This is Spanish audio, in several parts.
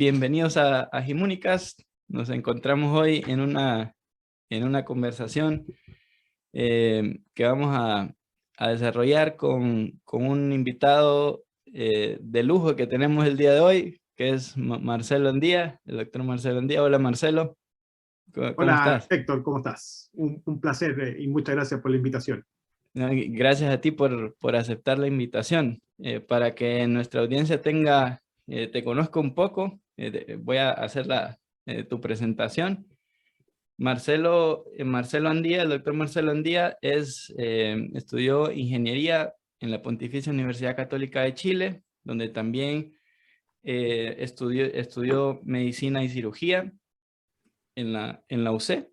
Bienvenidos a Gimúnicas. Nos encontramos hoy en una conversación que vamos a desarrollar con un invitado de lujo que tenemos el día de hoy, que es Marcelo Andía, el doctor Marcelo Andía. Hola Marcelo, ¿cómo Hola estás? Héctor, ¿cómo estás? Un placer y muchas gracias por la invitación. No, gracias a ti por aceptar la invitación. Para que nuestra audiencia te conozca un poco, voy a hacer tu presentación. Marcelo Andía, el doctor Marcelo Andía, estudió ingeniería en la Pontificia Universidad Católica de Chile, donde también estudió medicina y cirugía en la UC,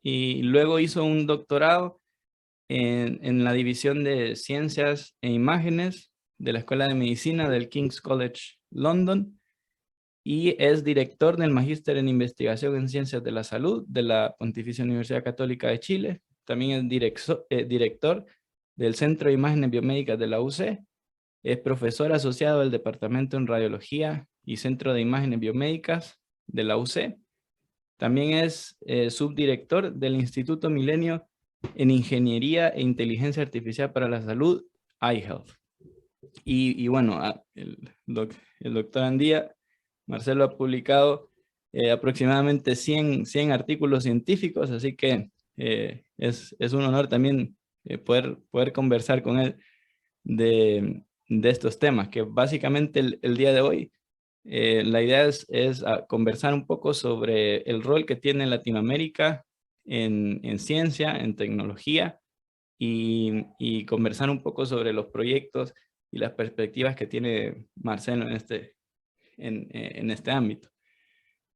y luego hizo un doctorado en la división de Ciencias e Imágenes de la Escuela de Medicina del King's College London, y es director del Magíster en Investigación en Ciencias de la Salud de la Pontificia Universidad Católica de Chile. También es director del Centro de Imágenes Biomédicas de la UC. Es profesor asociado del Departamento en Radiología y Centro de Imágenes Biomédicas de la UC. También es subdirector del Instituto Milenio en Ingeniería e Inteligencia Artificial para la Salud, iHealth. Y bueno, el doctor Andía, Marcelo, ha publicado aproximadamente 100 artículos científicos, así que es un honor también poder conversar con él de estos temas, que básicamente el día de hoy la idea es conversar un poco sobre el rol que tiene Latinoamérica en ciencia, en tecnología, y conversar un poco sobre los proyectos y las perspectivas que tiene Marcelo en este ámbito.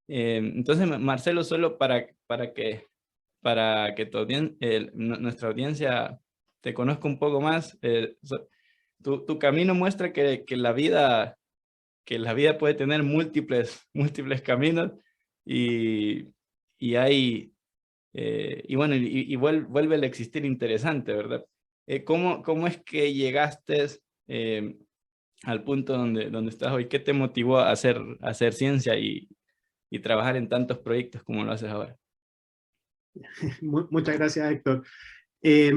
Entonces, Marcelo, solo para que nuestra audiencia te conozca un poco más, tu camino muestra que la vida puede tener múltiples caminos, y, y hay, bueno, vuelve a existir interesante, ¿verdad? ¿Cómo es que llegaste al punto donde estás hoy? ¿Qué te motivó a hacer ciencia y trabajar en tantos proyectos como lo haces ahora? Muchas gracias Héctor. Eh,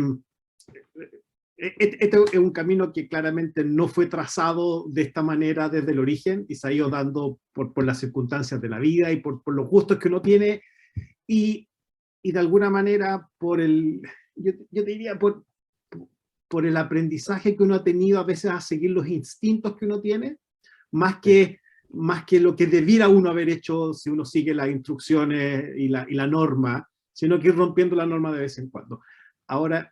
este es un camino que claramente no fue trazado de esta manera desde el origen y se ha ido dando por las circunstancias de la vida y por los gustos que uno tiene y de alguna manera yo diría por el aprendizaje que uno ha tenido a veces a seguir los instintos que uno tiene, más que lo que debiera uno haber hecho si uno sigue las instrucciones y la norma, sino que ir rompiendo la norma de vez en cuando. Ahora,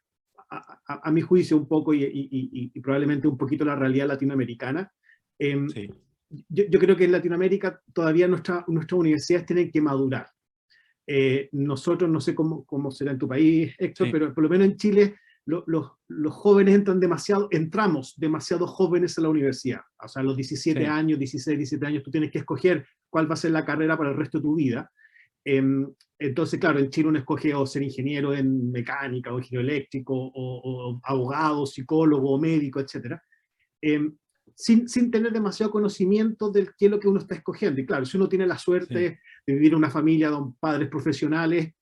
a mi juicio un poco y probablemente un poquito la realidad latinoamericana, Sí. yo creo que en Latinoamérica todavía nuestras universidades tienen que madurar. Nosotros, no sé cómo será en tu país, Héctor, Sí. pero por lo menos en Chile los jóvenes entramos demasiado jóvenes a la universidad. O sea, a los 17 Sí. años, 16, 17 años, tú tienes que escoger cuál va a ser la carrera para el resto de tu vida. Entonces, claro, en Chile uno escoge o ser ingeniero en mecánica, o ingeniero eléctrico, o abogado, psicólogo, médico, etc. Sin tener demasiado conocimiento de qué es lo que uno está escogiendo. Y claro, si uno tiene la suerte de vivir en una familia con padres profesionales,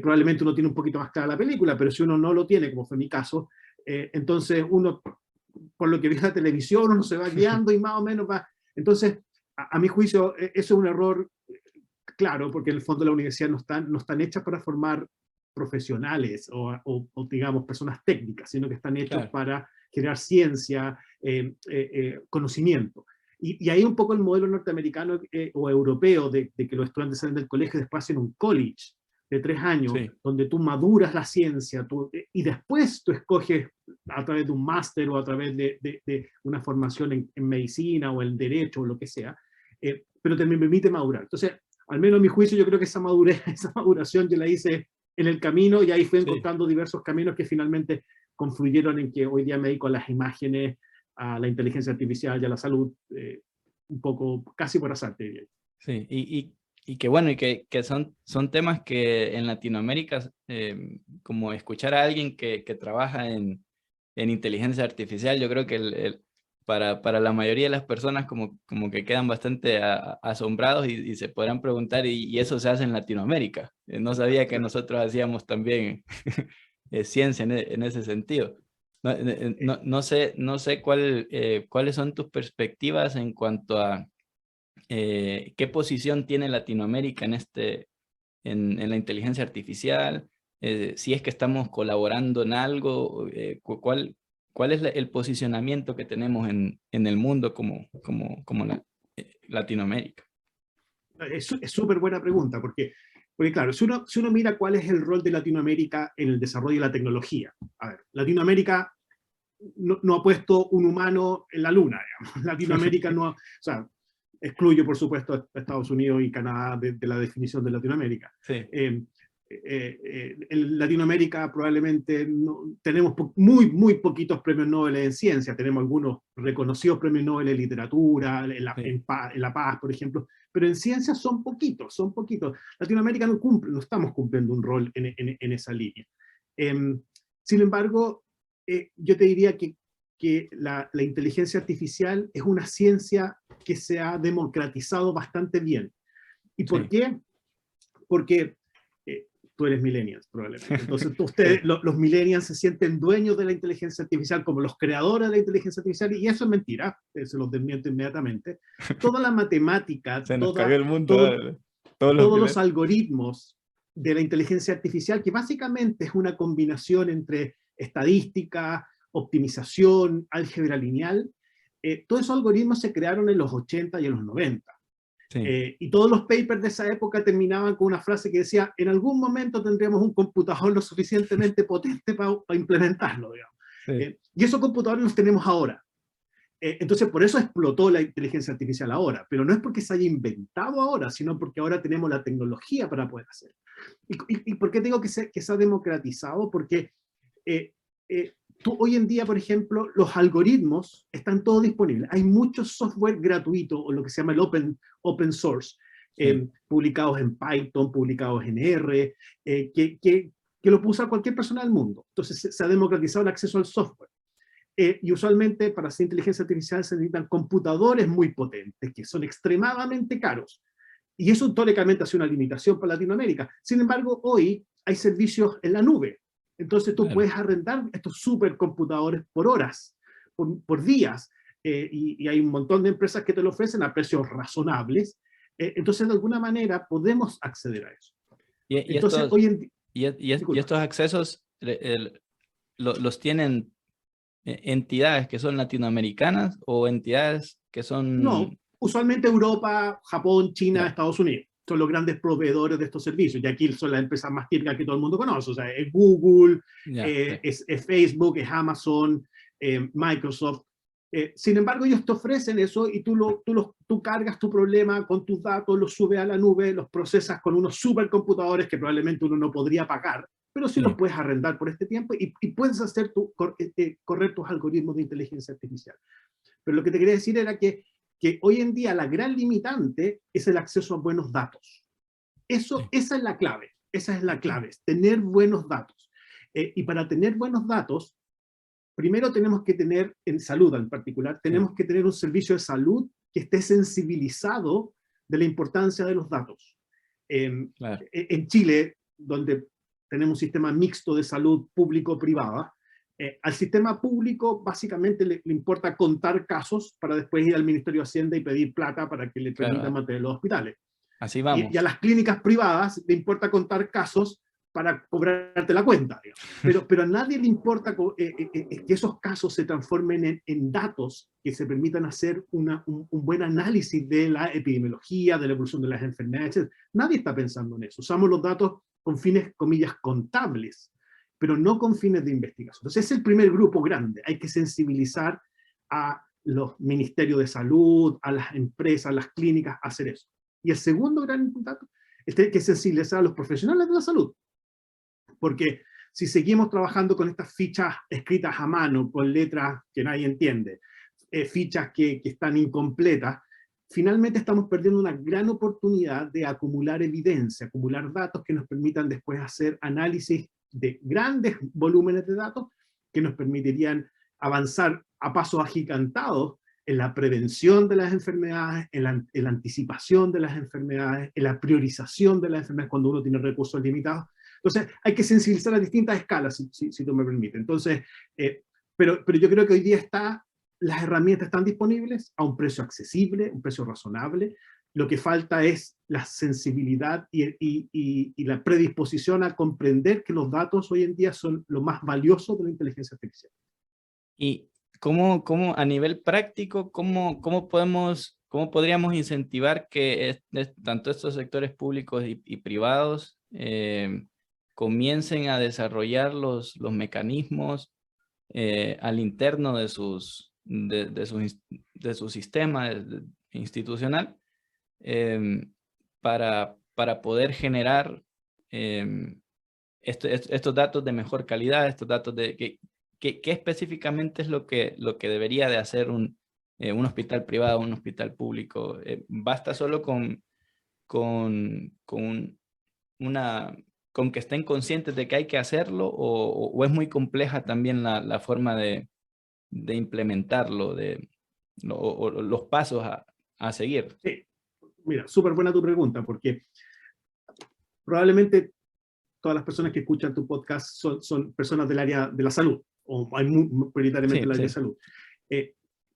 probablemente uno tiene un poquito más clara la película, pero si uno no lo tiene, como fue mi caso, entonces uno, por lo que ve en la televisión, uno se va guiando y más o menos va. Entonces, a mi juicio, eso es un error claro, porque en el fondo la universidad no están hechas para formar profesionales o digamos, personas técnicas, sino que están hechos Claro. para generar ciencia, conocimiento. Y ahí un poco el modelo norteamericano o europeo de que los estudiantes salen del colegio y después hacen un college de 3 años, Sí. donde tú maduras la ciencia y después tú escoges a través de un máster o a través de una formación en medicina o en derecho o lo que sea, pero te permite madurar. Entonces, al menos a mi juicio, yo creo que esa maduración yo la hice en el camino y ahí fui encontrando diversos caminos que finalmente confluyeron en que hoy día me dedico a las imágenes, a la inteligencia artificial y a la salud, un poco casi por azar, te diría. Sí, y que bueno, y que son temas que en Latinoamérica, como escuchar a alguien que trabaja en inteligencia artificial, yo creo que para la mayoría de las personas como que quedan bastante asombrados y se podrán preguntar, ¿y eso se hace en Latinoamérica? No sabía que nosotros hacíamos también ciencia en ese sentido. No sé cuáles son tus perspectivas en cuanto a qué posición tiene Latinoamérica en la inteligencia artificial, si es que estamos colaborando en algo, cuál es el posicionamiento que tenemos en el mundo como Latinoamérica. Es súper buena pregunta, porque claro, si uno mira cuál es el rol de Latinoamérica en el desarrollo de la tecnología. A ver, Latinoamérica no ha puesto un humano en la luna, digamos. Latinoamérica no, o sea, excluyo por supuesto a Estados Unidos y Canadá de la definición de Latinoamérica. Sí. En Latinoamérica probablemente tenemos muy poquitos premios Nobel en ciencia, tenemos algunos reconocidos premios Nobel en literatura, en La Paz, por ejemplo, pero en ciencia son poquitos. Latinoamérica no estamos cumpliendo un rol en esa línea. Sin embargo, yo te diría que la inteligencia artificial es una ciencia que se ha democratizado bastante bien. ¿Y por qué? Porque tú eres millennials, probablemente. Entonces, ustedes, los millennials se sienten dueños de la inteligencia artificial como los creadores de la inteligencia artificial, y eso es mentira, se los desmiento inmediatamente. Toda la matemática, Se nos cayó el mundo. todos los algoritmos de la inteligencia artificial, que básicamente es una combinación entre estadística, optimización, álgebra lineal, todos esos algoritmos se crearon en los 80 y en los 90. Sí. Y todos los papers de esa época terminaban con una frase que decía, en algún momento tendremos un computador lo suficientemente potente para implementarlo, digamos. Sí. Y esos computadores los tenemos ahora. Entonces, por eso explotó la inteligencia artificial ahora, pero no es porque se haya inventado ahora, sino porque ahora tenemos la tecnología para poder hacerlo. ¿Y por qué digo que se ha democratizado? Porque tú hoy en día, por ejemplo, los algoritmos están todos disponibles. Hay mucho software gratuito, o lo que se llama el open source, sí. Publicados en Python, publicados en R, que lo puede usar cualquier persona del mundo. Entonces se ha democratizado el acceso al software. Y usualmente para hacer inteligencia artificial se necesitan computadores muy potentes, que son extremadamente caros. Y eso históricamente ha sido una limitación para Latinoamérica. Sin embargo, hoy hay servicios en la nube. Entonces tú puedes arrendar estos supercomputadores por horas, por días, y hay un montón de empresas que te lo ofrecen a precios razonables. Entonces, de alguna manera, podemos acceder a eso. Entonces, hoy en día... ¿Y estos accesos los tienen entidades que son latinoamericanas o entidades que son...? No, usualmente Europa, Japón, China, Estados Unidos son los grandes proveedores de estos servicios, y aquí son las empresas más típicas que todo el mundo conoce, o sea, es Google, es Facebook, es Amazon, Microsoft. Sin embargo, ellos te ofrecen eso y tú cargas tu problema con tus datos, los subes a la nube, los procesas con unos supercomputadores que probablemente uno no podría pagar, pero sí los puedes arrendar por este tiempo y puedes hacer correr tus algoritmos de inteligencia artificial. Pero lo que te quería decir era que hoy en día la gran limitante es el acceso a buenos datos. Esa es la clave, es tener buenos datos. Y para tener buenos datos, primero tenemos que tener, en salud en particular, tenemos que tener un servicio de salud que esté sensibilizado de la importancia de los datos. En Chile, donde tenemos un sistema mixto de salud público-privada, al sistema público básicamente le importa contar casos para después ir al Ministerio de Hacienda y pedir plata para que le permitan mantener los hospitales. Así vamos. Y a las clínicas privadas le importa contar casos para cobrarte la cuenta, pero a nadie le importa que esos casos se transformen en datos que se permitan hacer un buen análisis de la epidemiología, de la evolución de las enfermedades, etc. Nadie está pensando en eso. Usamos los datos con fines, comillas, contables, pero no con fines de investigación. Entonces, es el primer grupo grande. Hay que sensibilizar a los ministerios de salud, a las empresas, a las clínicas, a hacer eso. Y el segundo gran dato es que sensibilizar a los profesionales de la salud. Porque si seguimos trabajando con estas fichas escritas a mano, con letras que nadie entiende, fichas que están incompletas, finalmente estamos perdiendo una gran oportunidad de acumular evidencia, acumular datos que nos permitan después hacer análisis de grandes volúmenes de datos que nos permitirían avanzar a pasos agigantados en la prevención de las enfermedades, en la anticipación de las enfermedades, en la priorización de las enfermedades cuando uno tiene recursos limitados. Entonces, hay que sensibilizar a distintas escalas, si tú me permites. Entonces, pero yo creo que hoy día las herramientas están disponibles a un precio accesible, un precio razonable. Lo que falta es la sensibilidad y la predisposición a comprender que los datos hoy en día son lo más valioso de la inteligencia artificial. ¿Y cómo a nivel práctico, cómo podríamos incentivar que tanto estos sectores públicos y privados comiencen a desarrollar los mecanismos al interno de su sistema institucional para poder generar estos datos de mejor calidad, estos datos ¿qué específicamente es lo que debería de hacer un hospital privado, un hospital público? ¿Basta solo con que estén conscientes de que hay que hacerlo o es muy compleja también la forma de implementarlo, o los pasos a seguir? Sí, mira, súper buena tu pregunta, porque probablemente todas las personas que escuchan tu podcast son personas del área de la salud, o hay prioritariamente el área de salud.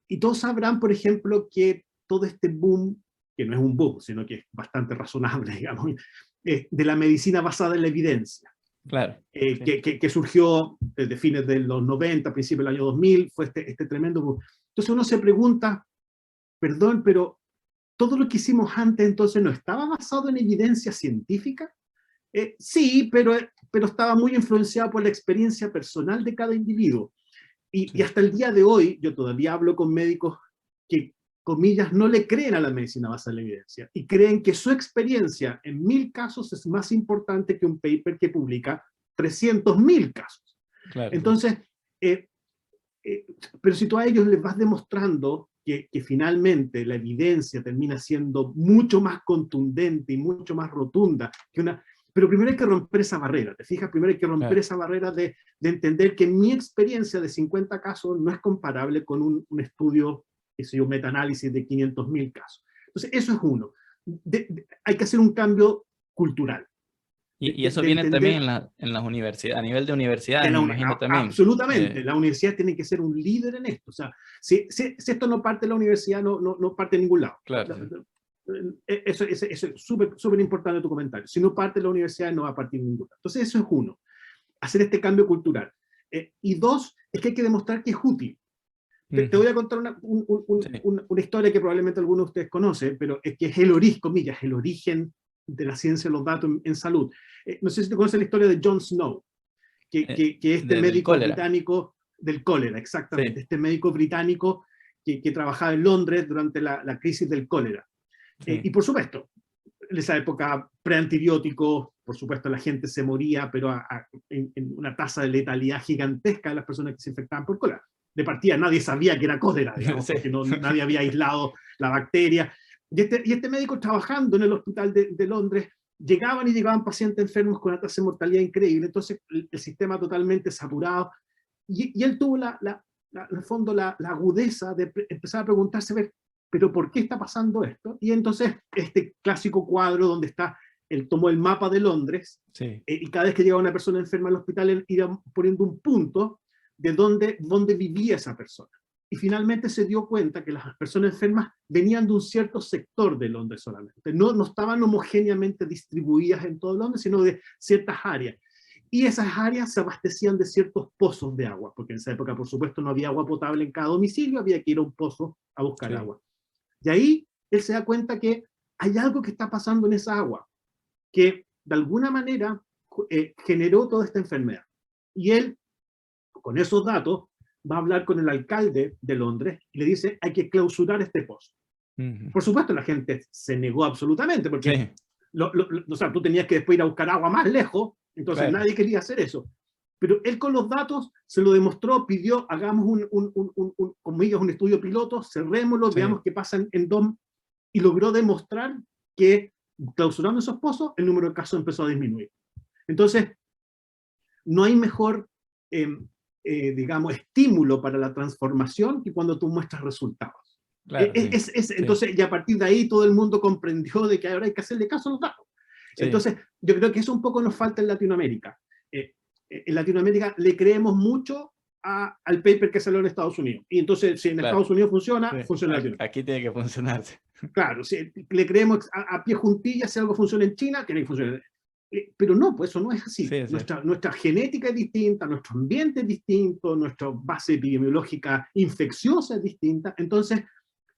Y todos sabrán, por ejemplo, que todo este boom, que no es un boom, sino que es bastante razonable, digamos, de la medicina basada en la evidencia. Claro. Sí. Que surgió desde fines de los 90, principios del año 2000, fue este tremendo boom. Entonces uno se pregunta, perdón, pero ¿todo lo que hicimos antes entonces no estaba basado en evidencia científica? Sí, pero estaba muy influenciado por la experiencia personal de cada individuo. Y hasta el día de hoy, yo todavía hablo con médicos que, comillas, no le creen a la medicina basada en la evidencia y creen que su experiencia en 1000 casos es más importante que un paper que publica 300.000 casos. Claro. Entonces, pero si tú a ellos les vas demostrando que finalmente la evidencia termina siendo mucho más contundente y mucho más rotunda que una... Pero primero hay que romper esa barrera, ¿te fijas? Primero hay que romper esa barrera de entender que mi experiencia de 50 casos no es comparable con un estudio, un metaanálisis de 500.000 casos. Entonces, eso es uno. Hay que hacer un cambio cultural. Y eso viene también en las universidades, a nivel de universidades, me imagino también. Absolutamente, la universidad tiene que ser un líder en esto. O sea, si esto no parte de la universidad, no parte de ningún lado. Claro. Eso es súper importante tu comentario. Si no parte de la universidad, no va a partir de ningún lado. Entonces, eso es uno. Hacer este cambio cultural. Y dos, es que hay que demostrar que es útil. Te voy a contar una historia que probablemente algunos de ustedes conocen, pero es que es el origen de la ciencia de los datos en salud. No sé si te conoces la historia de John Snow, que este médico británico del cólera, exactamente, sí. Este médico británico que trabajaba en Londres durante la crisis del cólera. Sí. Y por supuesto, en esa época preantibióticos, por supuesto la gente se moría, pero en una tasa de letalidad gigantesca de las personas que se infectaban por cólera. De partida nadie sabía que era cólera, digamos, sí. Porque nadie había aislado la bacteria. Y este médico trabajando en el hospital de Londres, llegaban pacientes enfermos con una tasa de mortalidad increíble, entonces el sistema totalmente saturado, y él tuvo en el fondo la agudeza de empezar a preguntarse, pero ¿por qué está pasando esto? Y entonces este clásico cuadro donde él tomó el mapa de Londres, sí. Y cada vez que llegaba una persona enferma al hospital, él iba poniendo un punto de dónde vivía esa persona. Y finalmente se dio cuenta que las personas enfermas venían de un cierto sector de Londres solamente. No estaban homogéneamente distribuidas en todo Londres, sino de ciertas áreas. Y esas áreas se abastecían de ciertos pozos de agua, porque en esa época, por supuesto, no había agua potable en cada domicilio, había que ir a un pozo a buscar agua. Y ahí él se da cuenta que hay algo que está pasando en esa agua, que de alguna manera generó toda esta enfermedad. Y él, con esos datos, va a hablar con el alcalde de Londres y le dice, hay que clausurar este pozo. Por supuesto, la gente se negó absolutamente, porque o sea, tú tenías que después ir a buscar agua más lejos, entonces nadie quería hacer eso. Pero él con los datos se lo demostró, pidió, hagamos un estudio piloto, cerrémoslo, veamos qué pasa en DOM, y logró demostrar que clausurando esos pozos, el número de casos empezó a disminuir. Entonces, no hay mejor digamos, estímulo para la transformación que cuando tú muestras resultados. Claro, Entonces, y a partir de ahí todo el mundo comprendió de que ahora hay que hacerle caso a los datos. sí. Entonces, yo creo que eso un poco nos falta en Latinoamérica. En Latinoamérica le creemos mucho al paper que salió en Estados Unidos. Y entonces, si en Claro. Estados Unidos funciona, Sí. funciona en Latinoamérica. Aquí tiene que funcionar. Claro, si le creemos a pie juntillas, si algo funciona en China, tiene que funcionar. Pero no, pues eso no es así. Sí, sí. Nuestra genética es distinta, nuestro ambiente es distinto, nuestra base epidemiológica infecciosa es distinta. Entonces,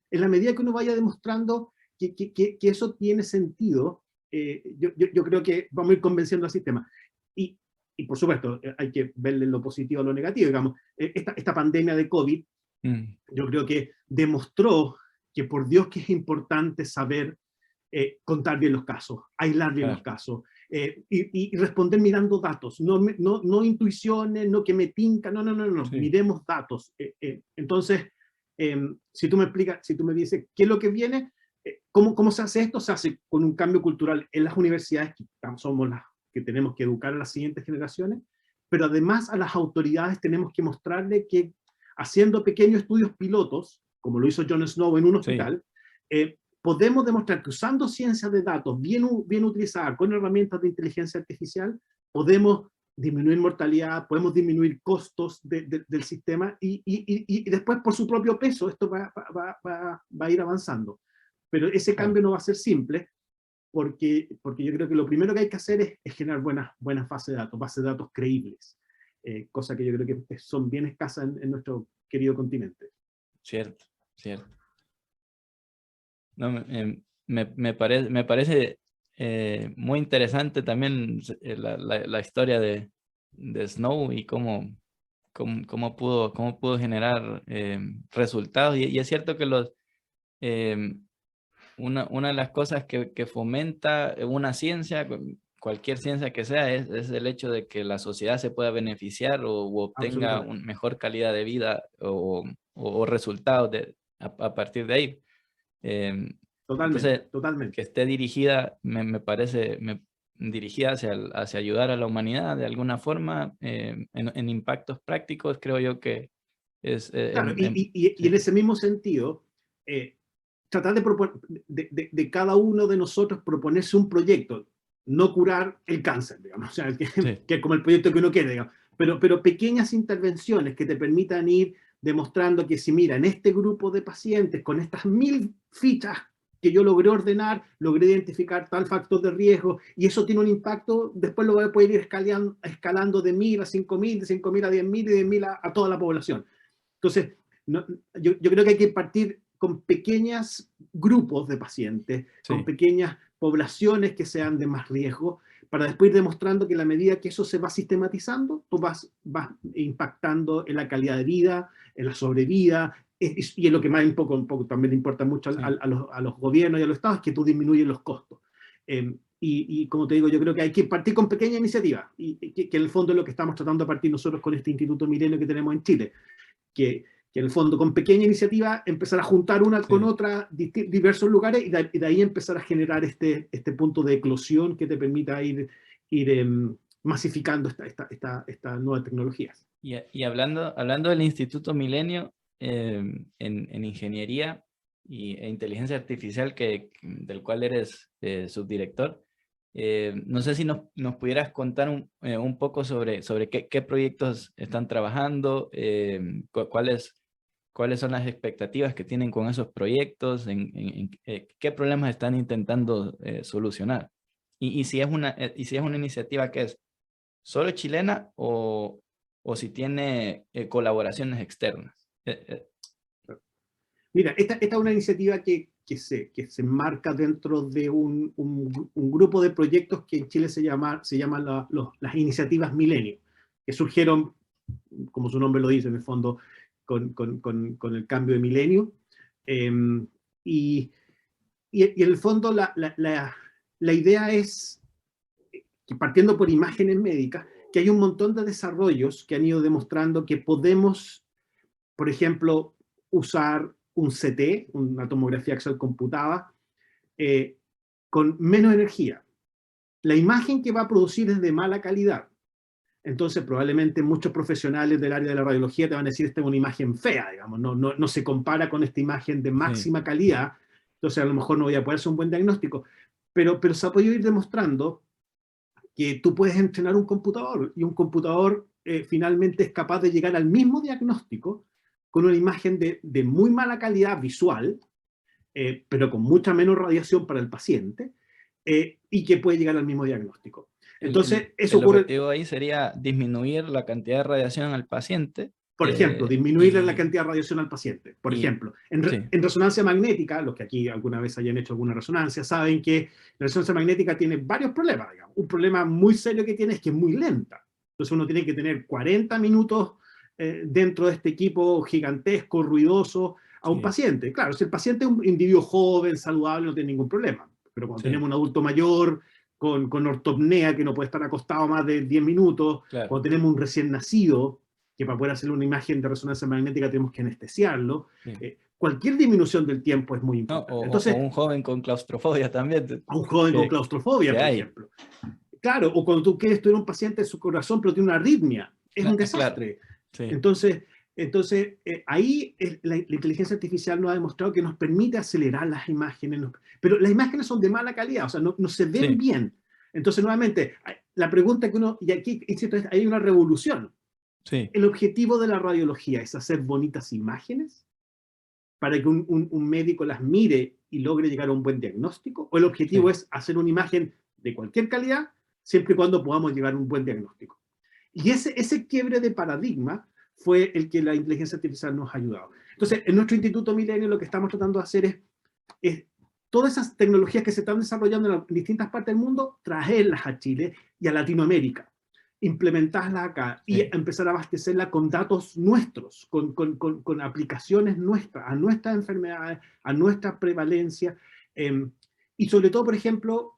en la medida que uno vaya demostrando que eso tiene sentido, yo creo que vamos a ir convenciendo al sistema. Y por supuesto, hay que verle lo positivo a lo negativo. Digamos, esta pandemia de COVID, yo creo que demostró que por Dios que es importante saber contar bien los casos, aislar bien los casos, y responder mirando datos, no intuiciones, no que me tinca, no, Sí. miremos datos. Entonces, si tú me explicas, si tú me dices qué es lo que viene, ¿cómo se hace esto? Se hace con un cambio cultural en las universidades, que somos las que tenemos que educar a las siguientes generaciones, pero además a las autoridades tenemos que mostrarle que haciendo pequeños estudios pilotos, como lo hizo Jon Snow en un hospital, podemos demostrar que usando ciencia de datos bien utilizada, con herramientas de inteligencia artificial, podemos disminuir mortalidad, podemos disminuir costos del sistema y después por su propio peso esto va a ir avanzando. Pero ese cambio no va a ser simple, porque yo creo que lo primero que hay que hacer es generar buenas bases de datos creíbles, cosa que yo creo que son bien escasas en nuestro querido continente. Cierto, cierto. No, me parece muy interesante también la historia de Snow y cómo pudo generar resultados. Y es cierto que una de las cosas que fomenta una ciencia, cualquier ciencia que sea, es el hecho de que la sociedad se pueda beneficiar o obtenga una mejor calidad de vida o resultados a partir de ahí. Entonces, que esté dirigida, me parece, dirigida hacia ayudar a la humanidad de alguna forma, en impactos prácticos, creo yo que es... Claro, y en ese mismo sentido, tratar de cada uno de nosotros proponerse un proyecto, no curar el cáncer, digamos, o sea, que es como el proyecto que uno quiere, digamos, pero pequeñas intervenciones que te permitan ir demostrando que si mira, en este grupo de pacientes, con estas 1000 fichas que yo logré ordenar, logré identificar tal factor de riesgo, y eso tiene un impacto, después lo voy a poder ir escalando de 1000 a 5000, de 5000 a 10000 y de 10000 a toda la población. Entonces, yo creo que hay que partir con pequeños grupos de pacientes, con pequeñas poblaciones que sean de más riesgo, para después ir demostrando que a la medida que eso se va sistematizando, tú vas impactando en la calidad de vida, en la sobrevida, y en lo que más un poco también le importa mucho a los gobiernos y a los estados, es que tú disminuyes los costos. Y como te digo, yo creo que hay que partir con pequeñas iniciativas, y que en el fondo es lo que estamos tratando de partir nosotros con este Instituto Milenio que tenemos en Chile, que en el fondo con pequeña iniciativa empezar a juntar una con otra diversos lugares y de ahí empezar a generar este punto de eclosión que te permita ir masificando estas nuevas tecnologías. Y hablando del Instituto Milenio, en ingeniería e inteligencia artificial, del cual eres subdirector, no sé si nos pudieras contar un poco sobre qué proyectos están trabajando, cuáles son las expectativas que tienen con esos proyectos, qué problemas están intentando solucionar. Y si es una iniciativa que es solo chilena o si tiene colaboraciones externas. Mira, esta es una iniciativa que se enmarca dentro de un grupo de proyectos que en Chile se llaman las iniciativas Milenio, que surgieron, como su nombre lo dice, en el fondo, con el cambio de milenio. Y en el fondo la idea es, que partiendo por imágenes médicas, que hay un montón de desarrollos que han ido demostrando que podemos, por ejemplo, usar un CT, una tomografía axial computada, con menos energía. La imagen que va a producir es de mala calidad, entonces probablemente muchos profesionales del área de la radiología te van a decir esta es una imagen fea, digamos, no se compara con esta imagen de máxima calidad, entonces a lo mejor no voy a poder hacer un buen diagnóstico, pero se ha podido ir demostrando que tú puedes entrenar un computador, y un computador finalmente es capaz de llegar al mismo diagnóstico con una imagen de muy mala calidad visual, pero con mucha menos radiación para el paciente, y que puede llegar al mismo diagnóstico. Entonces, eso el ocurre. objetivo ahí sería disminuir la cantidad de radiación al paciente. Por ejemplo, disminuir la cantidad de radiación al paciente. Por ejemplo, en resonancia magnética, los que aquí alguna vez hayan hecho alguna resonancia, saben que la resonancia magnética tiene varios problemas, digamos. Un problema muy serio que tiene es que es muy lenta. Entonces uno tiene que tener 40 minutos dentro de este equipo gigantesco, ruidoso, a un paciente. Claro, si el paciente es un individuo joven, saludable, no tiene ningún problema. Pero cuando tenemos un adulto mayor, con ortopnea, que no puede estar acostado más de 10 minutos, cuando tenemos un recién nacido, que para poder hacer una imagen de resonancia magnética tenemos que anestesiarlo, cualquier disminución del tiempo es muy importante. No, Entonces, o un joven con claustrofobia también. A un joven con claustrofobia, por ejemplo. Claro, o cuando tú quieres estudiar un paciente de su corazón, pero tiene una arritmia. Es un desastre. Entonces ahí la inteligencia artificial nos ha demostrado que nos permite acelerar las imágenes, pero las imágenes son de mala calidad, o sea, no se ven bien. Entonces, nuevamente, la pregunta que uno, y aquí hay una revolución. El objetivo de la radiología es hacer bonitas imágenes para que un médico las mire y logre llegar a un buen diagnóstico, o el objetivo es hacer una imagen de cualquier calidad, siempre y cuando podamos llegar a un buen diagnóstico. Y ese quiebre de paradigma fue el que la inteligencia artificial nos ha ayudado. Entonces, en nuestro Instituto Milenio lo que estamos tratando de hacer es todas esas tecnologías que se están desarrollando en distintas partes del mundo, traerlas a Chile y a Latinoamérica, implementarlas acá y empezar a abastecerla con datos nuestros, con aplicaciones nuestras, a nuestras enfermedades, a nuestra prevalencia. Y sobre todo, por ejemplo,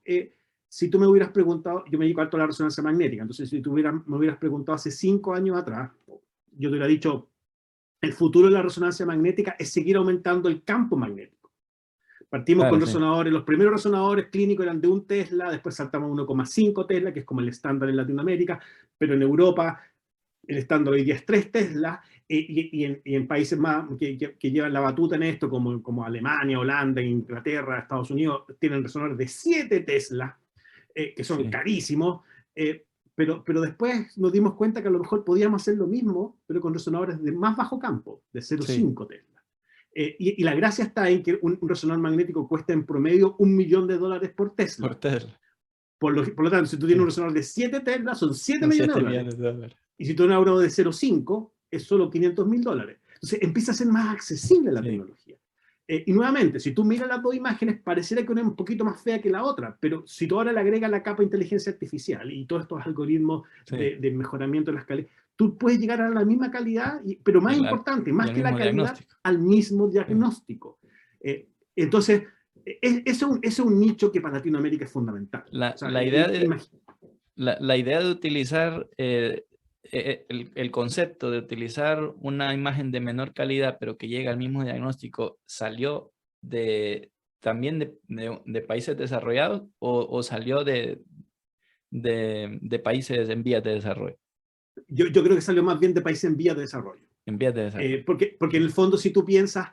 si tú me hubieras preguntado, yo me dedico harto a la resonancia magnética, entonces si tú me hubieras preguntado hace 5 años atrás, yo te hubiera dicho, el futuro de la resonancia magnética es seguir aumentando el campo magnético. Partimos con resonadores, los primeros resonadores clínicos eran de 1 Tesla, después saltamos a 1,5 Tesla, que es como el estándar en Latinoamérica, pero en Europa el estándar hoy día es 3 Tesla, y en países más que llevan la batuta en esto, como Alemania, Holanda, Inglaterra, Estados Unidos, tienen resonadores de 7 Tesla, que son carísimos, pero después nos dimos cuenta que a lo mejor podíamos hacer lo mismo, pero con resonadores de más bajo campo, de 0,5 Tesla. Y la gracia está en que un resonador magnético cuesta en promedio $1 millón por Tesla. Por lo tanto, si tú tienes un resonador de 7 Tesla, son 7 millones de dólares. Y si tú tienes un euro de 0,5, es solo $500.000. Entonces empieza a ser más accesible la tecnología. Y nuevamente, si tú miras las dos imágenes, pareciera que una es un poquito más fea que la otra, pero si tú ahora le agregas la capa de inteligencia artificial y todos estos algoritmos de mejoramiento de las calidades, tú puedes llegar a la misma calidad, pero más importante, más que la calidad, al mismo diagnóstico. Entonces, eso es un nicho que para Latinoamérica es fundamental. La idea de utilizar, el concepto de utilizar una imagen de menor calidad, pero que llega al mismo diagnóstico, ¿salió también de países desarrollados o salió de países en vías de desarrollo? Yo creo que salió más bien de países en vías de desarrollo. En vías de desarrollo. Porque en el fondo, si tú piensas,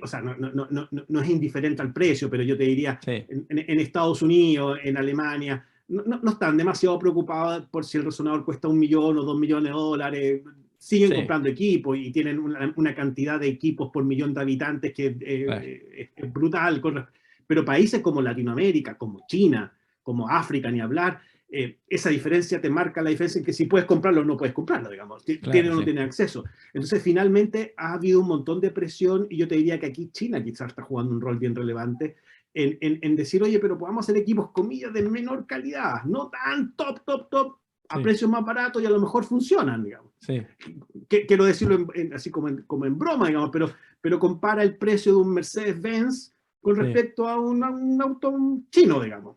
o sea, no es indiferente al precio, pero yo te diría, en Estados Unidos, en Alemania, no están demasiado preocupados por si el resonador cuesta $1 millón o $2 millones. Siguen comprando equipos y tienen una cantidad de equipos por millón de habitantes que es brutal. Pero países como Latinoamérica, como China, como África, ni hablar, esa diferencia te marca la diferencia en que si puedes comprarlo o no puedes comprarlo, digamos. Tiene o no tiene acceso. Entonces, finalmente, ha habido un montón de presión, y yo te diría que aquí China quizás está jugando un rol bien relevante en decir, oye, pero podamos hacer equipos, comillas, de menor calidad, no tan top, a precios más baratos, y a lo mejor funcionan, digamos. Quiero decirlo así como en broma, digamos, pero compara el precio de un Mercedes-Benz con respecto a un auto chino, digamos.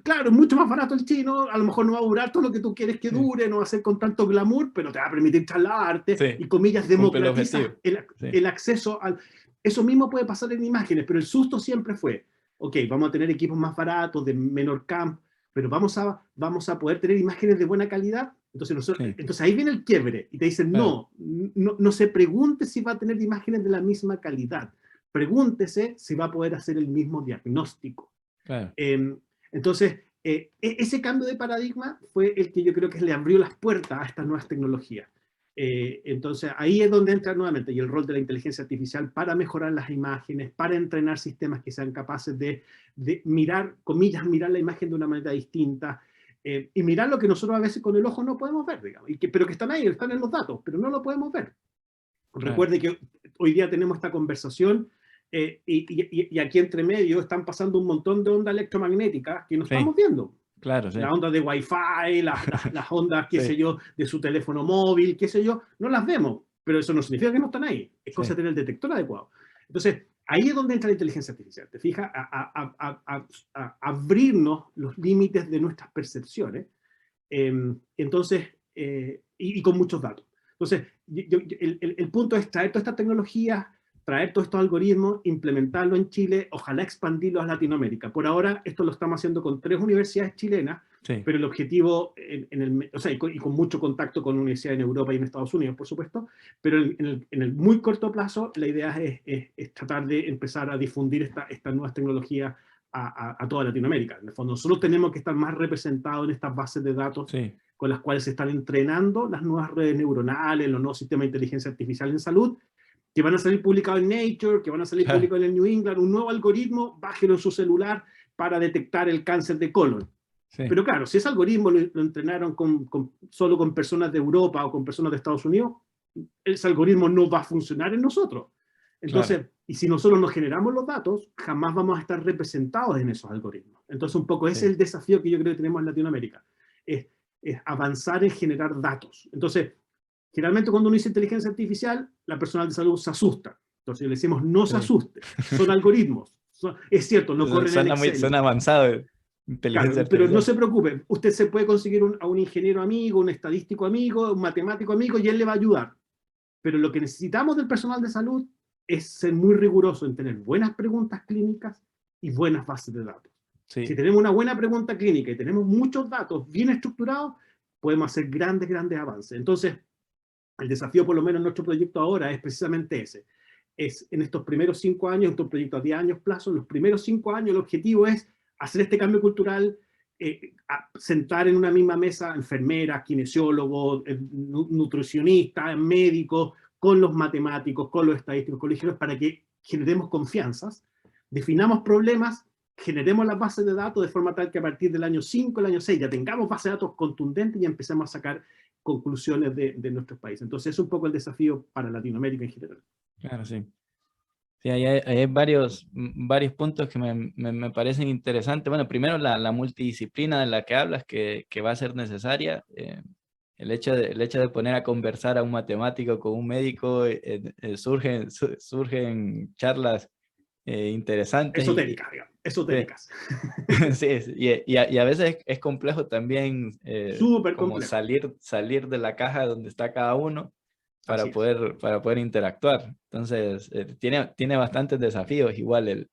Claro, es mucho más barato el chino, a lo mejor no va a durar todo lo que tú quieres que dure, no va a ser con tanto glamour, pero te va a permitir trasladarte, y comillas, democratiza el acceso al... Eso mismo puede pasar en imágenes, pero el susto siempre fue, ok, vamos a tener equipos más baratos, de menor campo, pero vamos a poder tener imágenes de buena calidad. Entonces ahí viene el quiebre, y te dicen, Claro. no se pregunte si va a tener imágenes de la misma calidad, pregúntese si va a poder hacer el mismo diagnóstico. Claro. Entonces, ese cambio de paradigma fue el que yo creo que le abrió las puertas a estas nuevas tecnologías. Entonces, ahí es donde entra nuevamente y el rol de la inteligencia artificial para mejorar las imágenes, para entrenar sistemas que sean capaces de mirar, comillas, mirar la imagen de una manera distinta, y mirar lo que nosotros a veces con el ojo no podemos ver, digamos, pero que están ahí, están en los datos, pero no lo podemos ver. Claro. Recuerde que hoy día tenemos esta conversación, y aquí entre medio están pasando un montón de ondas electromagnéticas que no estamos viendo. Claro, sí. La onda de Wi-Fi, las ondas, qué Sí. sé yo, de su teléfono móvil, qué sé yo, no las vemos, pero eso no significa que no están ahí. Es cosa de tener el detector adecuado. Entonces, ahí es donde entra la inteligencia artificial. ¿Te fijas? A abrirnos los límites de nuestras percepciones. Entonces, y con muchos datos. Entonces, el punto es traer todas estas tecnologías, traer todos estos algoritmos, implementarlo en Chile, ojalá expandirlo a Latinoamérica. Por ahora, esto lo estamos haciendo con 3 universidades chilenas, Sí. pero el objetivo, y con mucho contacto con universidades en Europa y en Estados Unidos, por supuesto, pero en el muy corto plazo, la idea es tratar de empezar a difundir estas nuevas tecnologías a toda Latinoamérica. En el fondo, nosotros tenemos que estar más representados en estas bases de datos, Sí. con las cuales se están entrenando las nuevas redes neuronales, los nuevos sistemas de inteligencia artificial en salud, que van a salir publicados en Nature, que van a salir publicados en el New England, un nuevo algoritmo, bájelo en su celular para detectar el cáncer de colon. Sí. Pero claro, si ese algoritmo lo entrenaron solo con personas de Europa o con personas de Estados Unidos, ese algoritmo no va a funcionar en nosotros. Entonces, claro. Y si nosotros no generamos los datos, jamás vamos a estar representados en esos algoritmos. Entonces, un poco ese es el desafío que yo creo que tenemos en Latinoamérica, es avanzar en generar datos. Entonces, generalmente cuando uno dice inteligencia artificial, la personal de salud se asusta. Entonces le decimos, no se asuste, son algoritmos. Es cierto, no corren en Excel. Suena avanzado. Claro, pero no se preocupe, usted se puede conseguir a un ingeniero amigo, un estadístico amigo, un matemático amigo, y él le va a ayudar. Pero lo que necesitamos del personal de salud es ser muy riguroso en tener buenas preguntas clínicas y buenas bases de datos. Sí. Si tenemos una buena pregunta clínica y tenemos muchos datos bien estructurados, podemos hacer grandes avances. Entonces, el desafío, por lo menos en nuestro proyecto ahora, es precisamente ese. Es en estos primeros 5 años, nuestro proyecto a 10 años plazo, en los primeros 5 años el objetivo es hacer este cambio cultural, sentar en una misma mesa enfermeras, kinesiólogos, nutricionistas, médicos, con los matemáticos, con los estadísticos, con los ingenieros, para que generemos confianzas, definamos problemas, generemos las bases de datos de forma tal que a partir del año 5, el año 6, ya tengamos bases de datos contundentes y empecemos a sacar conclusiones de nuestros países. Entonces es un poco el desafío para Latinoamérica en general. Claro, sí. Sí, hay varios puntos que me parecen interesantes. Bueno, primero la multidisciplina de la que hablas, que va a ser necesaria. El hecho de poner a conversar a un matemático con un médico, surgen charlas interesantes. Esotéricas, digamos. Esotéricas. Sí, y a veces es complejo también Súper como complejo. salir de la caja donde está cada uno para poder interactuar. Entonces, tiene bastantes desafíos igual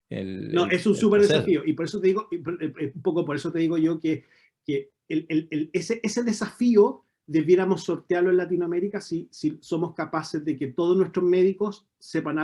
No, es un súper desafío, y por eso te digo, un poco por eso te digo yo que ese desafío debiéramos sortearlo en Latinoamérica si somos capaces de que todos nuestros médicos sepan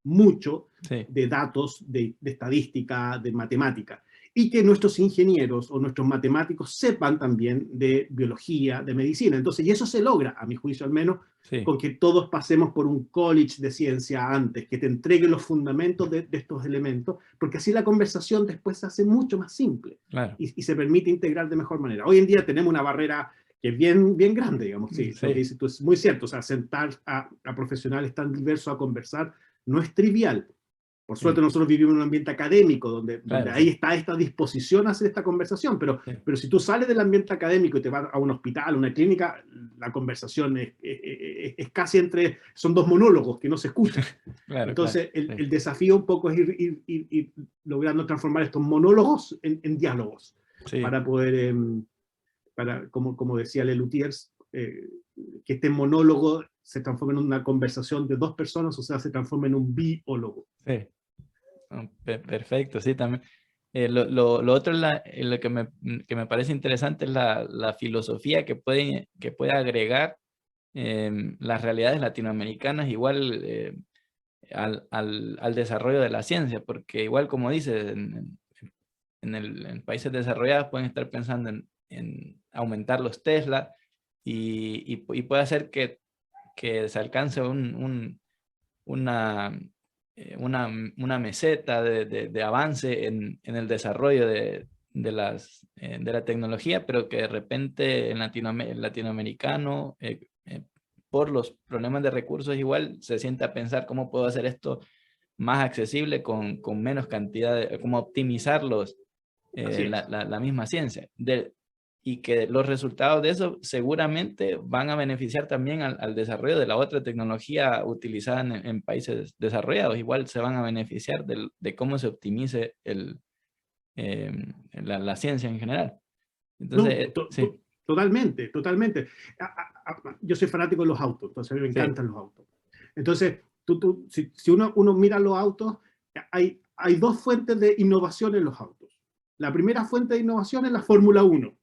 mucho de datos, de estadística, de matemática, y que nuestros ingenieros o nuestros matemáticos sepan también de biología, de medicina. Entonces, y eso se logra, a mi juicio al menos, con que todos pasemos por un college de ciencia antes, que te entregue los fundamentos de estos elementos, porque así la conversación después se hace mucho más simple, claro. y se permite integrar de mejor manera. Hoy en día tenemos una barrera que es bien grande, digamos, sí. Lo que dices tú es muy cierto, o sea, sentar a profesionales tan diversos a conversar no es trivial. Por suerte nosotros vivimos en un ambiente académico donde ahí está esta disposición a hacer esta conversación, pero si tú sales del ambiente académico y te vas a un hospital, a una clínica, la conversación es casi son dos monólogos que no se escuchan. Entonces el desafío un poco es ir logrando transformar estos monólogos en diálogos, para poder, como decía Lelutiers, que este monólogo se transforme en una conversación de 2 personas, o sea, se transforma en un biólogo. Sí. Perfecto, sí, también. Lo otro es lo que me parece interesante es la filosofía que puede agregar las realidades latinoamericanas igual al desarrollo de la ciencia, porque igual como dices, en países desarrollados pueden estar pensando en aumentar los Tesla y puede hacer que se alcance una, una meseta de avance en el desarrollo de la tecnología, pero que de repente en el latinoamericano, por los problemas de recursos, igual se siente a pensar cómo puedo hacer esto más accesible con menos cantidad, cómo optimizar Así es. la misma ciencia. Y que los resultados de eso seguramente van a beneficiar también al desarrollo de la otra tecnología utilizada en países desarrollados. Igual se van a beneficiar de cómo se optimice la ciencia en general. No, Entonces, sí, totalmente, totalmente. Yo soy fanático de los autos, entonces a mí me sí, encantan los autos. Entonces, si uno mira los autos, hay dos fuentes de innovación en los autos. La primera fuente de innovación es la Fórmula 1.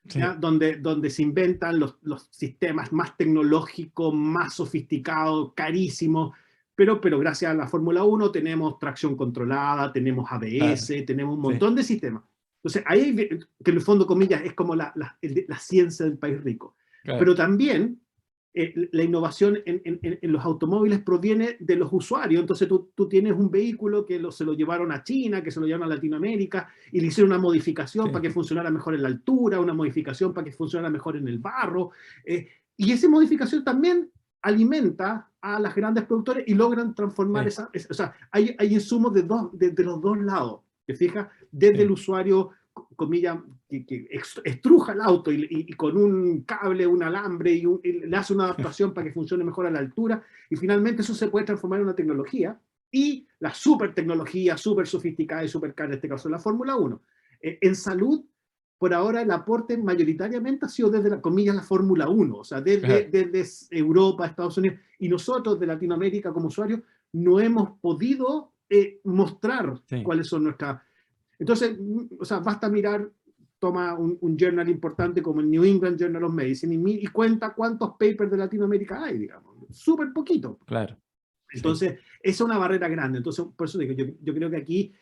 ¿Ya? sí, Donde se inventan los sistemas más tecnológicos, más sofisticados, carísimos, pero gracias a la Fórmula 1 tenemos tracción controlada, tenemos claro, ABS, tenemos un sí, montón de sistemas. Entonces, ahí, que en el fondo, comillas, es como la ciencia del país rico. claro, Pero también la innovación en los automóviles proviene de los usuarios. Entonces tú tienes un vehículo que se lo llevaron a China, que se lo llevaron a Latinoamérica, y le hicieron una modificación para sí, que funcionara mejor en la altura, una modificación para que funcionara mejor en el barro. Y esa modificación también alimenta a las grandes productores y logran transformar sí, o sea, hay insumos de los dos lados, ¿te fijas? Desde el sí, usuario, comillas, que estruja el auto y con un cable, un alambre y le hace una adaptación para que funcione mejor a la altura, y finalmente eso se puede transformar en una tecnología, y la super tecnología, súper sofisticada y súper cara, en este caso la Fórmula 1. En salud, por ahora el aporte mayoritariamente ha sido desde la comillas la Fórmula 1, o sea, claro, desde Europa, Estados Unidos, y nosotros de Latinoamérica como usuarios no hemos podido mostrar sí, cuáles son nuestras. Entonces, o sea, basta mirar, toma un journal importante como el New England Journal of Medicine y cuenta cuántos papers de Latinoamérica hay, digamos. Súper poquito. claro, sí, Entonces, esa es una barrera grande. Entonces, por eso digo, yo creo que aquí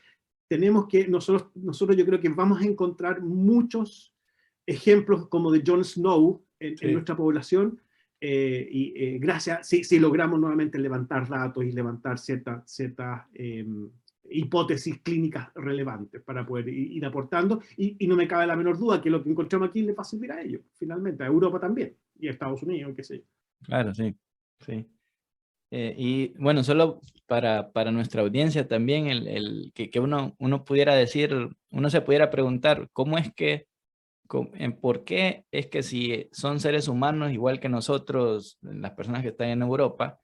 tenemos que, nosotros yo creo que vamos a encontrar muchos ejemplos como de Jon Snow en sí, nuestra población, gracias, si logramos nuevamente levantar datos y levantar ciertas hipótesis clínicas relevantes para poder ir aportando, y no me cabe la menor duda que lo que encontramos aquí le va a servir a ellos, finalmente, a Europa también, y a Estados Unidos, qué sé yo. claro, sí, sí. Y bueno, solo para nuestra audiencia también, que uno pudiera decir, uno se pudiera preguntar, ¿cómo es que, por qué es que si son seres humanos igual que nosotros, las personas que están en Europa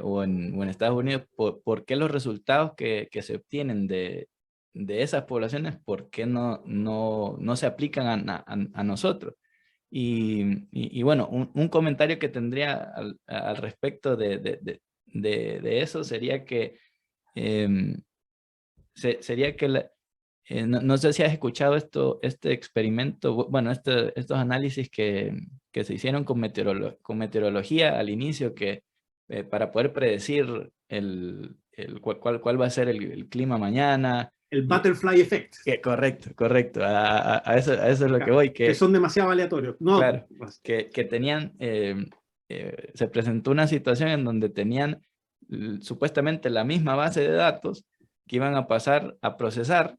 o en Estados Unidos, por qué los resultados que se obtienen de esas poblaciones, por qué no se aplican a nosotros? Y bueno, un comentario que tendría al respecto de eso sería que, em, sería que no sé si has escuchado este experimento, bueno, estos análisis que se hicieron con meteorología al inicio, que para poder predecir cuál va a ser el clima mañana. El y- butterfly effect, Correcto, correcto, a eso es lo que voy, que que son demasiado aleatorios. No, claro, que tenían, se presentó una situación en donde tenían supuestamente la misma base de datos que iban a pasar a procesar,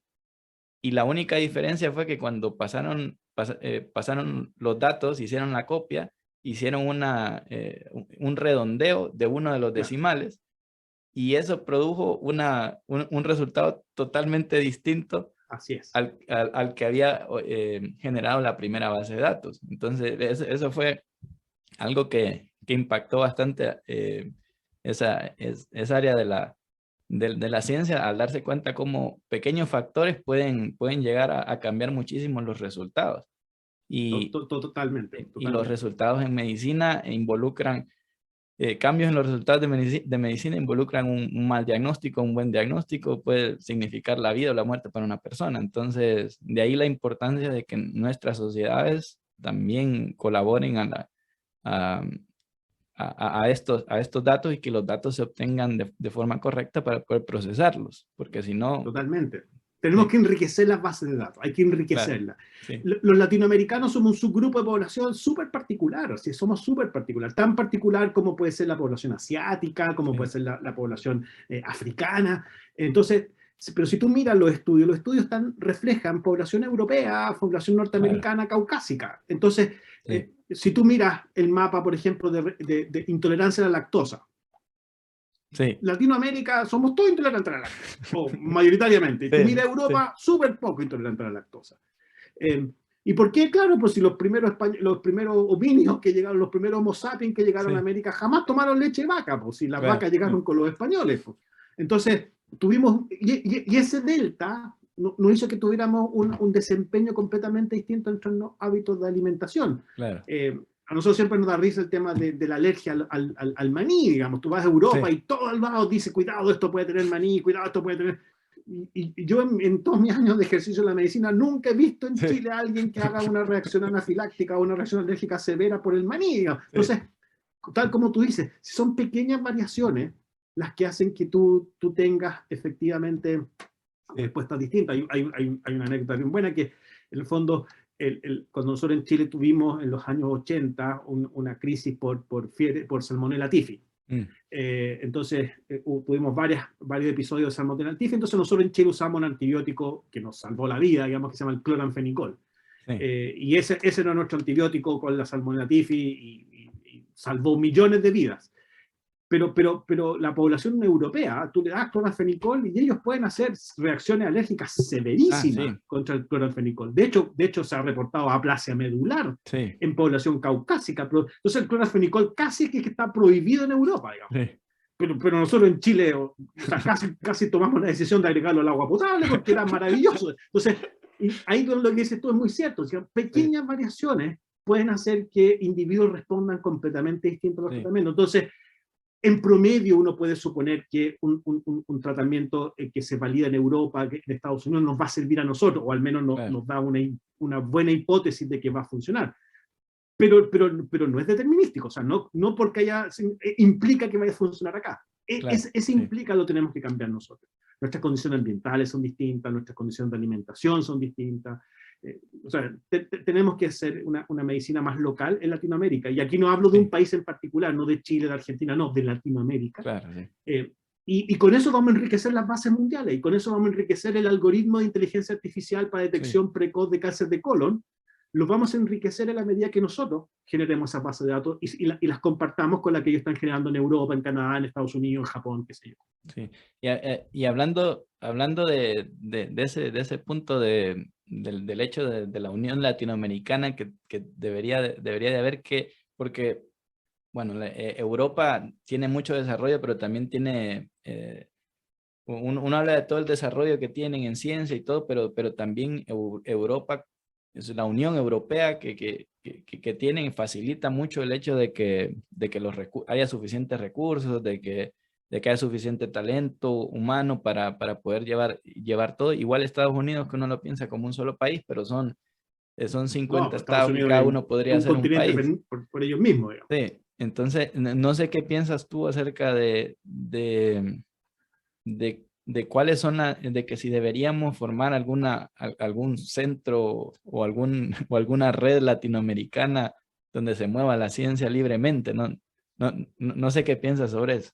y la única diferencia fue que cuando pasaron los datos, hicieron la copia, hicieron un redondeo de uno de los claro, decimales, y eso produjo un resultado totalmente distinto así es. al que había generado la primera base de datos. Entonces, eso fue algo que impactó bastante esa área de la ciencia, al darse cuenta cómo pequeños factores pueden llegar a cambiar muchísimo los resultados. Y, Totalmente, y los totalmente. resultados en medicina involucran cambios en los resultados de medicina involucran un mal diagnóstico, un buen diagnóstico puede significar la vida o la muerte para una persona. Entonces, de ahí la importancia de que nuestras sociedades también colaboren a, a estos datos y que los datos se obtengan de forma correcta para poder procesarlos, porque si no... Totalmente. Tenemos Sí, que enriquecer las bases de datos, hay que claro, enriquecerlas. sí, Los latinoamericanos somos un subgrupo de población súper particular, o sea, somos súper particular, tan particular como puede ser la población asiática, como puede sí, ser la población africana. Entonces, pero si tú miras los estudios reflejan población europea, población claro, norteamericana, caucásica. Entonces, sí, si tú miras el mapa, por ejemplo, de intolerancia a la lactosa, sí, Latinoamérica somos todos intolerantes a la lactosa, o mayoritariamente. Tú sí, miras sí, Europa, súper poco intolerante a la lactosa. ¿Y por qué? Claro, pues si los primeros homínidos que llegaron, los primeros homo sapiens que llegaron a sí, América jamás tomaron leche de vaca, pues si las claro, vacas llegaron con los españoles. Pues. Entonces, y ese delta nos hizo que tuviéramos un desempeño completamente distinto en nuestros hábitos de alimentación. claro, A nosotros siempre nos da risa el tema de la alergia al maní, digamos, tú vas a Europa sí, y todo el lado dice, cuidado, esto puede tener maní, cuidado, esto puede tener... Y yo en todos mis años de ejercicio en la medicina nunca he visto en sí, Chile a alguien que haga una reacción anafiláctica o una reacción alérgica severa por el maní, digamos. sí, Entonces, tal como tú dices, son pequeñas variaciones las que hacen que tú tengas efectivamente sí, respuestas distintas. Hay una anécdota bien buena que, en el fondo, cuando nosotros en Chile tuvimos en los años 80 una crisis por Salmonella typhi. mm, Entonces, tuvimos varios episodios de Salmonella typhi, entonces nosotros en Chile usamos un antibiótico que nos salvó la vida, digamos, que se llama el cloranfenicol. sí, Y ese era nuestro antibiótico con la Salmonella typhi y salvó millones de vidas. Pero la población europea, tú le das cloranfenicol y ellos pueden hacer reacciones alérgicas ah, severísimas sí, contra el cloranfenicol. De hecho se ha reportado aplasia medular sí, en población caucásica. Entonces el cloranfenicol casi que está prohibido en Europa, digamos. sí, Pero nosotros en Chile, o sea, casi tomamos la decisión de agregarlo al agua potable porque era maravilloso. Entonces, ahí lo que dices tú es muy cierto. O sea, sí, pequeñas variaciones pueden hacer que individuos respondan completamente distintos a los sí, tratamientos. Entonces, en promedio uno puede suponer que un tratamiento que se valida en Europa, que en Estados Unidos, nos va a servir a nosotros, o al menos claro, nos da una buena hipótesis de que va a funcionar. Pero no es determinístico, o sea, no porque implica que vaya a funcionar acá. claro, Ese sí, implica lo tenemos que cambiar nosotros. Nuestras condiciones ambientales son distintas, nuestras condiciones de alimentación son distintas. O sea, tenemos que hacer una medicina más local en Latinoamérica. Y aquí no hablo de un sí, país en particular, no de Chile, de Argentina, no, de Latinoamérica. claro, sí, Eh, y con eso vamos a enriquecer las bases mundiales, y con eso vamos a enriquecer el algoritmo de inteligencia artificial para sí. detección precoz de cáncer de colon. Los vamos a enriquecer en la medida que nosotros generemos esas bases de datos y las compartamos con las que ellos están generando en Europa, en Canadá, en Estados Unidos, en Japón, qué sé yo. Sí, y hablando de ese punto del hecho de la Unión Latinoamericana que debería de haber que, porque, bueno, Europa tiene mucho desarrollo, pero también tiene, uno habla de todo el desarrollo que tienen en ciencia y todo, pero también Europa, es la Unión Europea que tienen, facilita mucho el hecho de que haya suficientes recursos, de que haya suficiente talento humano para poder llevar todo. Igual Estados Unidos, que uno lo piensa como un solo país, pero son No, 50 pues Estados estados y Unidos cada es uno podría un ser un continente país. por ellos mismos, digamos. Sí, entonces no sé qué piensas tú acerca de cuáles son de que si deberíamos formar algún centro o o alguna red latinoamericana donde se mueva la ciencia libremente. No sé qué piensas sobre eso.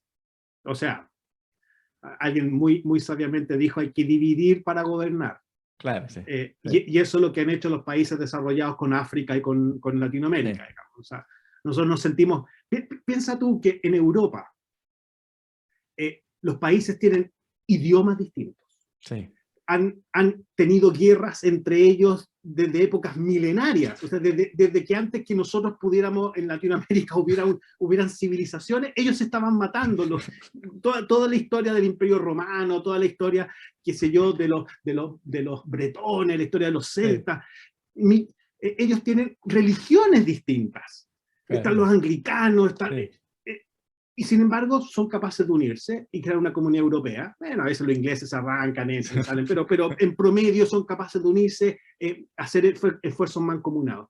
O sea, alguien muy sabiamente dijo, hay que dividir para gobernar. Claro, sí, sí, Y eso es lo que han hecho los países desarrollados con África y con sí, Latinoamérica, digamos. O sea, nosotros nos sentimos... Piensa tú que en Europa los países tienen idiomas distintos. sí, Han tenido guerras entre ellos desde épocas milenarias, o sea, desde que antes que nosotros pudiéramos en Latinoamérica hubieran civilizaciones, ellos se estaban matando. Toda la historia del Imperio Romano, toda la historia, qué sé yo, de los bretones, la historia de los sí, celtas, ellos tienen religiones distintas. claro, Están los anglicanos, sí, y sin embargo son capaces de unirse y crear una comunidad europea. Bueno, a veces los ingleses arrancan, entran, salen, pero en promedio son capaces de unirse, hacer esfuerzos mancomunados.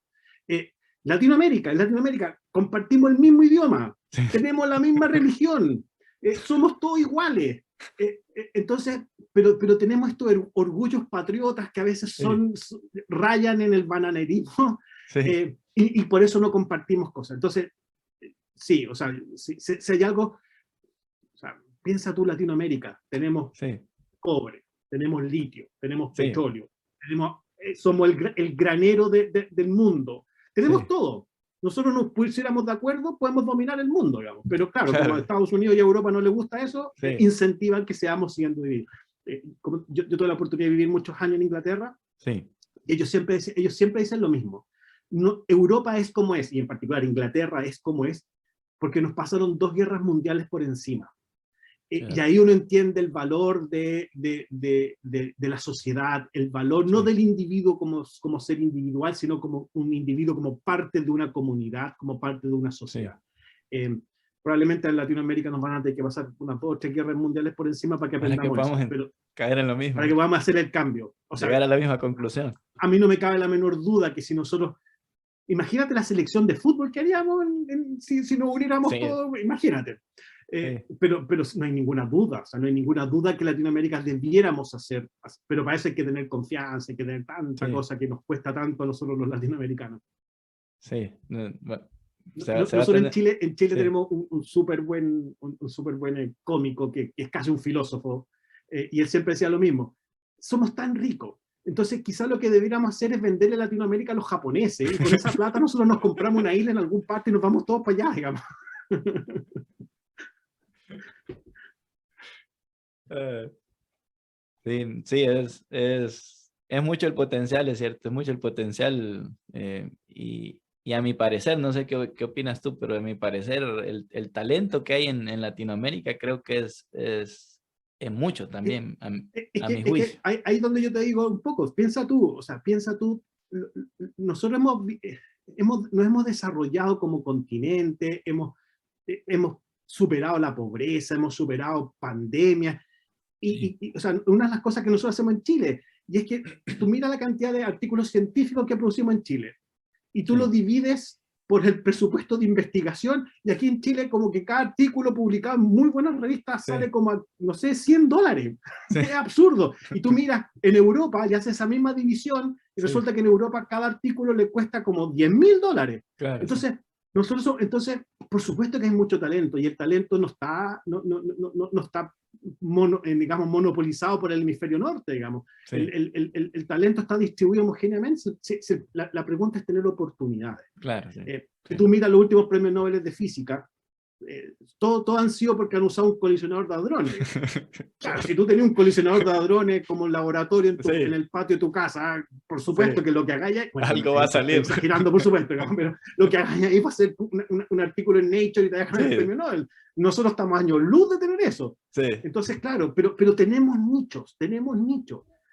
En Latinoamérica compartimos el mismo idioma, tenemos la misma religión, somos todos iguales. Entonces, pero tenemos estos orgullos patriotas que a veces rayan en el bananerismo, y por eso no compartimos cosas. Entonces, sí, o sea, si hay algo, o sea, piensa tú Latinoamérica, tenemos cobre, tenemos litio, tenemos petróleo, somos el granero del mundo, tenemos todo. Nosotros nos pusiéramos de acuerdo, podemos dominar el mundo, digamos. Pero claro, como a Estados Unidos y a Europa no les gusta eso, incentivan que seamos siendo divididos. Como yo tuve la oportunidad de vivir muchos años en Inglaterra, y ellos siempre dicen lo mismo. No, Europa es como es, y en particular Inglaterra es como es, porque nos pasaron 2 guerras mundiales por encima. Y ahí uno entiende el valor de la sociedad, el valor no del individuo como ser individual, sino como un individuo como parte de una comunidad, como parte de una sociedad. Probablemente en Latinoamérica nos van a tener que pasar unas 2 o 3 guerras mundiales por encima para que aprendamos eso, pero caer en lo mismo. Para que podamos hacer el cambio. O sea, llegar a la misma conclusión. A mí no me cabe la menor duda que si nosotros... Imagínate la selección de fútbol que haríamos si nos uniéramos todos, imagínate. Pero no hay ninguna duda, o sea, no hay ninguna duda que Latinoamérica debiéramos hacer, pero para eso hay que tener confianza, hay que tener tanta cosa que nos cuesta tanto a nosotros los latinoamericanos. Nosotros en Chile tenemos un súper buen cómico que es casi un filósofo, y él siempre decía lo mismo: somos tan ricos, entonces quizás lo que deberíamos hacer es venderle a Latinoamérica a los japoneses, y con esa plata nosotros nos compramos una isla en algún parte y nos vamos todos para allá, digamos. Sí, es mucho el potencial, es cierto, es mucho el potencial, y a mi parecer, no sé qué opinas tú, pero a mi parecer el talento que hay en Latinoamérica creo que es mucho también, a mi juicio. Ahí es donde yo te digo un poco, piensa tú, nosotros nos hemos desarrollado como continente, hemos superado la pobreza, hemos superado pandemias, o sea, una de las cosas que nosotros hacemos en Chile, y es que tú mira la cantidad de artículos científicos que producimos en Chile, y tú lo divides por el presupuesto de investigación, y aquí en Chile como que cada artículo publicado en muy buenas revistas sale como, no sé, $100. Es absurdo. Y tú miras en Europa y haces esa misma división, y resulta que en Europa cada artículo le cuesta como $10.000. Claro, entonces, entonces, por supuesto que hay mucho talento, y el talento no está, digamos, monopolizado por el hemisferio norte, digamos. El talento está distribuido homogéneamente. La pregunta es tener oportunidades. Claro, Tú miras los últimos premios Nobel de física, todos han sido porque han usado un colisionador de hadrones. Claro, si tú tenías un colisionador de hadrones como un laboratorio en el patio de tu casa, por supuesto que lo que hagáis, bueno, algo va a salir. Exagerando, por supuesto, pero lo que hagáis ahí va a ser un artículo en Nature y te dejan el premio Nobel. Nosotros estamos a años luz de tener eso. Entonces, claro, pero tenemos nichos.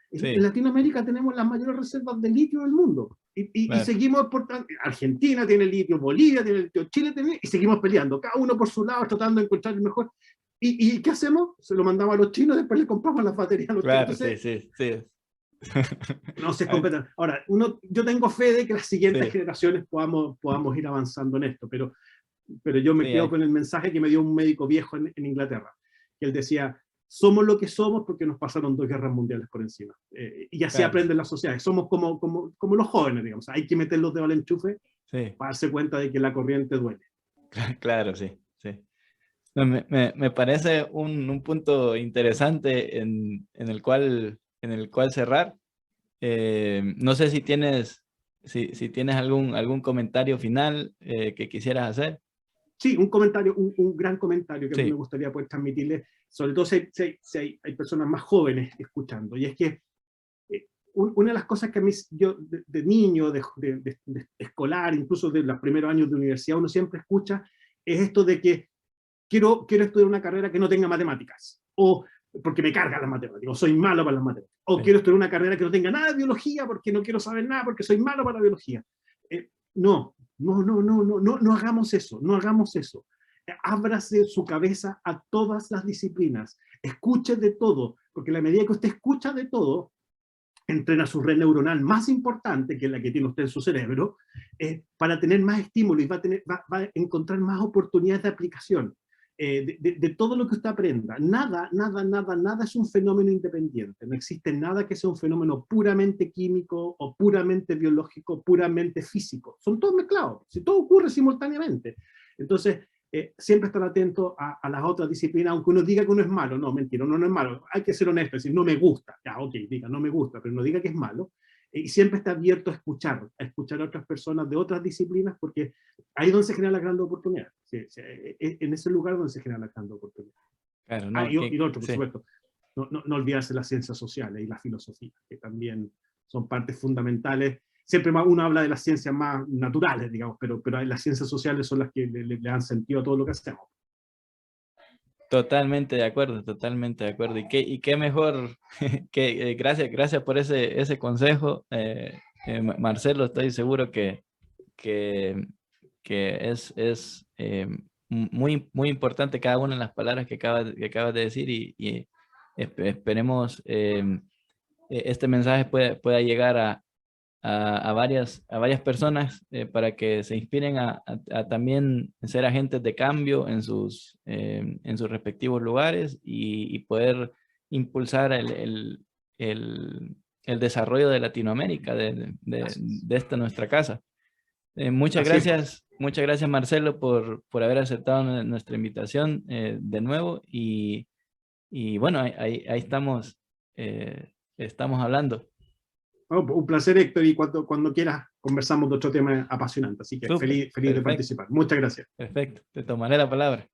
En Latinoamérica tenemos las mayores reservas de litio del mundo. Y seguimos exportando. Argentina tiene litio, Bolivia tiene litio, Chile tiene, y seguimos peleando, cada uno por su lado, tratando de encontrar el mejor. ¿Y qué hacemos? Se lo mandamos a los chinos, después le compramos las baterías a los chinos. Entonces, no se competen. Ahora, yo tengo fe de que las siguientes generaciones podamos ir avanzando en esto, pero yo me quedo con el mensaje que me dio un médico viejo en Inglaterra, que él decía: somos lo que somos porque nos pasaron 2 guerras mundiales por encima. Y así aprenden las sociedades. Somos como los jóvenes, digamos. Hay que meter los dedos al enchufe para darse cuenta de que la corriente duele. Claro, sí. No, me parece un punto interesante en el cual cerrar. No sé si tienes algún comentario final que quisieras hacer. Sí, un comentario, un gran comentario que a mí me gustaría poder transmitirles, sobre todo si hay personas más jóvenes escuchando, y es que una de las cosas que a mí, yo de niño, de escolar, incluso de los primeros años de universidad, uno siempre escucha, es esto de que quiero estudiar una carrera que no tenga matemáticas, o porque me cargan las matemáticas, o soy malo para las matemáticas, o quiero estudiar una carrera que no tenga nada de biología porque no quiero saber nada porque soy malo para la biología. No hagamos eso. ábrase su cabeza a todas las disciplinas, escuche de todo, porque a la medida que usted escucha de todo, entrena su red neuronal más importante, que es la que tiene usted en su cerebro, para tener más estímulo y va a encontrar más oportunidades de aplicación de todo lo que usted aprenda. Nada es un fenómeno independiente. No existe nada que sea un fenómeno puramente químico o puramente biológico, puramente físico. Son todos mezclados, si todo ocurre simultáneamente. Entonces, siempre estar atento a las otras disciplinas, aunque uno diga que uno es malo. No, mentira, uno no es malo. Hay que ser honesto, decir, no me gusta. Ya, ok, diga, no me gusta, pero no diga que es malo. Y siempre está abierto a escuchar a otras personas de otras disciplinas, porque ahí es donde se generan las grandes oportunidades. En ese lugar donde se generan las grandes oportunidades. Claro, no, Y otro, por sí. supuesto, no olvidarse las ciencias sociales y la filosofía, que también son partes fundamentales. Siempre uno habla de las ciencias más naturales, digamos, pero las ciencias sociales son las que le dan sentido a todo lo que hacemos. Totalmente de acuerdo, totalmente de acuerdo. Y qué mejor que gracias por ese consejo, Marcelo. Estoy seguro que es muy importante cada una de las palabras que acabas de decir, y esperemos este mensaje pueda llegar a varias personas para que se inspiren a también ser agentes de cambio en sus respectivos lugares, y poder impulsar el desarrollo de Latinoamérica, de esta nuestra casa. Muchas gracias Marcelo por haber aceptado nuestra invitación de nuevo, y bueno, ahí estamos hablando. Bueno, un placer, Héctor, y cuando quieras conversamos de otro tema apasionante, así que Súper, feliz de perfecto, participar. Muchas gracias. perfecto, te tomaré la palabra.